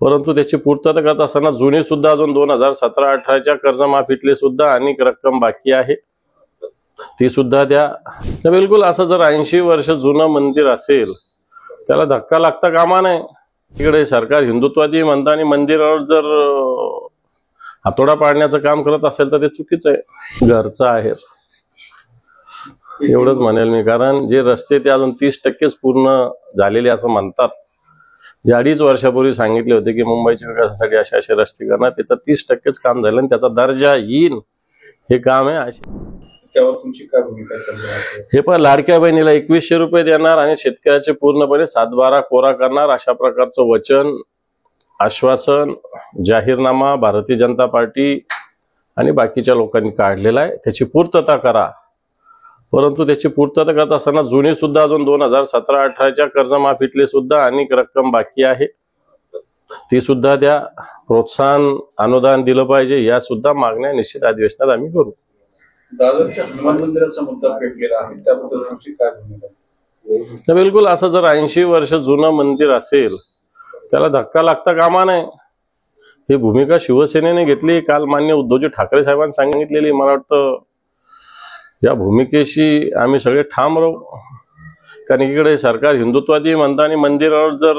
परंतु त्याची पूर्तता करत असताना जुनी सुद्धा अजून 2017-18च्या कर्जमाफीतली सुद्धा अनेक रक्कम बाकी आहे, ती सुद्धा द्या। तर बिलकुल असं जर 80 वर्ष जुनं मंदिर असेल त्याला धक्का लागता कामा नये। इकडे सरकार हिंदुत्ववादी म्हणता आणि मंदिरावर जर हातोडा पाडण्याचं काम करत असेल तर ते चुकीचं आहे। घरचं आहे एवढंच म्हणेल मी, कारण जे रस्ते ते अजून 30%च पूर्ण झालेले असं म्हणतात। जे 2.5 वर्षापूर्वी सांगितले होते की मुंबईच्या विकासासाठी असे असे रस्ते करणार, त्याचं 30%च काम झालं आणि त्याचा दर्जा येईल हे काम आहे। त्यावर तुमची काय भूमिका आहे? हे पण लाडक्या बहिणीला 2100 रुपये देणार आणि शेतकऱ्याचे पूर्णपणे 7/12 कोरा करणार, अशा प्रकारचं वचन, आश्वासन, जाहीरनामा भारतीय जनता पार्टी आणि बाकीच्या लोकांनी काढलेला आहे। त्याची पूर्तता करा। परंतु त्याची पूर्तता करत असताना जुनी सुद्धा अजून 2017-18च्या कर्जमाफीतली सुद्धा अनेक रक्कम बाकी आहे, ती सुद्धा द्या। प्रोत्साहन अनुदान दिलं पाहिजे, या सुद्धा मागण्या निश्चित अधिवेशनात आम्ही करू। दादरच्या हनुमान मंदिराचा मुद्दा पेटलेला आहे, त्याबद्दल तुमची काय भूमिका आहे? तर बिलकुल असं जर 80 वर्ष जुनं मंदिर असेल त्याला धक्का लागता कामा नये। ही भूमिका शिवसेनेने घेतली, काल मान्य उद्धवजी ठाकरे साहेबांनी सांगितलेली। मला वाटतं या भूमिकेशी आम्ही सगळे ठाम राहू, कारण इकडे सरकार हिंदुत्ववादी म्हणता आणि मंदिरावर जर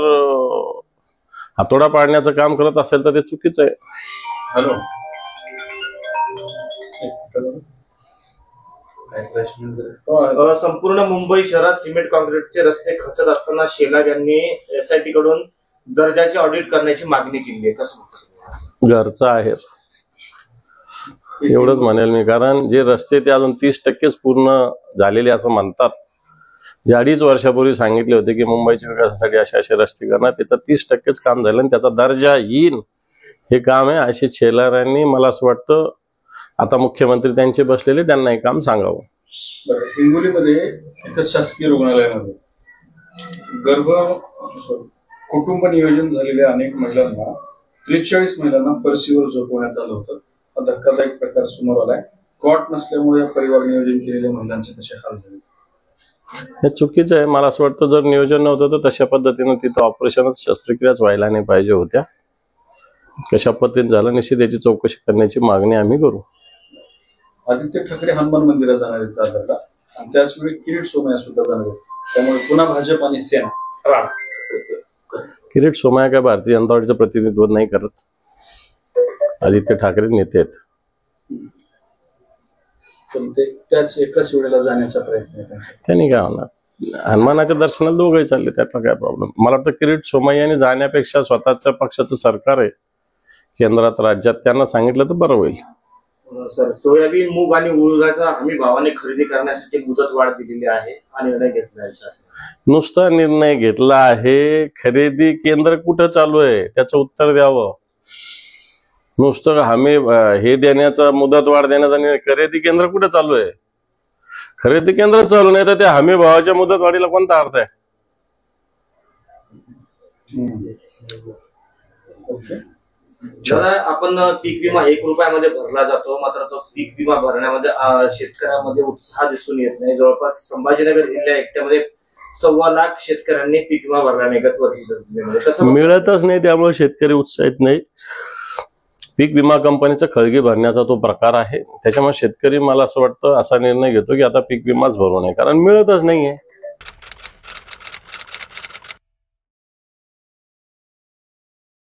हातोडा पाडण्याचं काम करत असेल तर ते चुकीचं आहे। हॅलो, संपूर्ण मुंबई शहरात सिमेंट काँक्रीटचे रस्ते खचत असताना शेलार यांनी SIT कडून दर्जाचे ऑडिट करण्याची मागणी केली आहे, कसं? घरचं आहे एवढंच म्हणेल मी, कारण जे रस्ते ते अजून 30%च पूर्ण झालेले असं म्हणतात। जे 2.5 वर्षापूर्वी सांगितले होते की मुंबईच्या विकासासाठी असे असे रस्ते करणार, त्याचं 30%च काम झालं आणि त्याचा दर्जा येईल हे काम आहे। अशी शेलारांनी, मला असं वाटतं आता मुख्यमंत्री त्यांचे बसलेले, त्यांना हे काम सांगावं। हिंगोलीमध्ये एका शासकीय रुग्णालयामध्ये कुटुंब नियोजन झालेल्या अनेक महिलांना 43 महिलांना फरशीवर झोपवण्यात आलं होतं। हा धक्कादायक प्रकार समोर आलाय। कॉट नसल्यामुळे परिवार नियोजन केलेल्या महिलांचे कसे हाल झाले? हे चुकीचं आहे। मला असं वाटतं जर नियोजन नव्हतं तर तशा पद्धतीनं तिथं ऑपरेशनच, शस्त्रक्रियाच व्हायला नाही पाहिजे होत्या। कशा पद्धतीने झालं निश्चित याची चौकशी करण्याची मागणी आम्ही करू। आदित्य ठाकरे हनुमान मंदिरात जाणार आहेत दादरला, आणि त्याचवेळी किरीट सोमय्या सुद्धा जाणार आहेत, त्यामुळे पुन्हा भाजप आणि सेना। किरीट सोमय्या काय भारतीय जनता पार्टीचं प्रतिनिधित्व नाही करत, आदित्य ठाकरे नेते आहेत। पण ते त्याच एकाच वेळेला जाण्याचा प्रयत्न आहे त्यांनी काय होणार, हनुमानाच्या दर्शनाला दोघंही चालले, त्यातला काय प्रॉब्लेम? मला वाटतं किरीट सोमय्याने जाण्यापेक्षा स्वतःच्या पक्षाचं सरकार आहे केंद्रात, राज्यात, त्यांना सांगितलं तर बरं होईल। सर, सोयाबीन, मूग आणि उडीदाचा हमी भावाने खरेदी करण्यासाठी मुदत वाढ दिलेली आहे हा निर्णय घेतला आहे शासनाने। नुसता निर्णय घेतला आहे, खरेदी केंद्र कुठं चालू आहे त्याचं उत्तर द्यावं। नुसतं हमी हे देण्याचा, मुदत वाढ देण्याचा निर्णय, खरेदी केंद्र कुठं चालू आहे? खरेदी केंद्र चालू नाही तर त्या हमी भावाच्या मुदत वाढीला कोणता अर्थ आहे? दादा, आपण पीक विमा 1 रुपयामध्ये भरला जातो, मात्र तो पीक विमा भरण्यामध्ये शेतकऱ्यांमध्ये उत्साह दिसून येत नाही। जवळपास संभाजीनगर जिल्ह्या एकट्यामध्ये 1.25 लाख शेतकऱ्यांनी पीक विमा भरला नाही गत वर्षी, मिळतच नाही, त्यामुळे शेतकरी उत्साहित नाही। पीक विमा कंपनीचा खळगी भरण्याचा तो प्रकार आहे, त्याच्यामुळे शेतकरी, मला असं वाटतं, असा निर्णय घेतो की आता पीक विमाच भरू नये, कारण मिळतच नाहीये।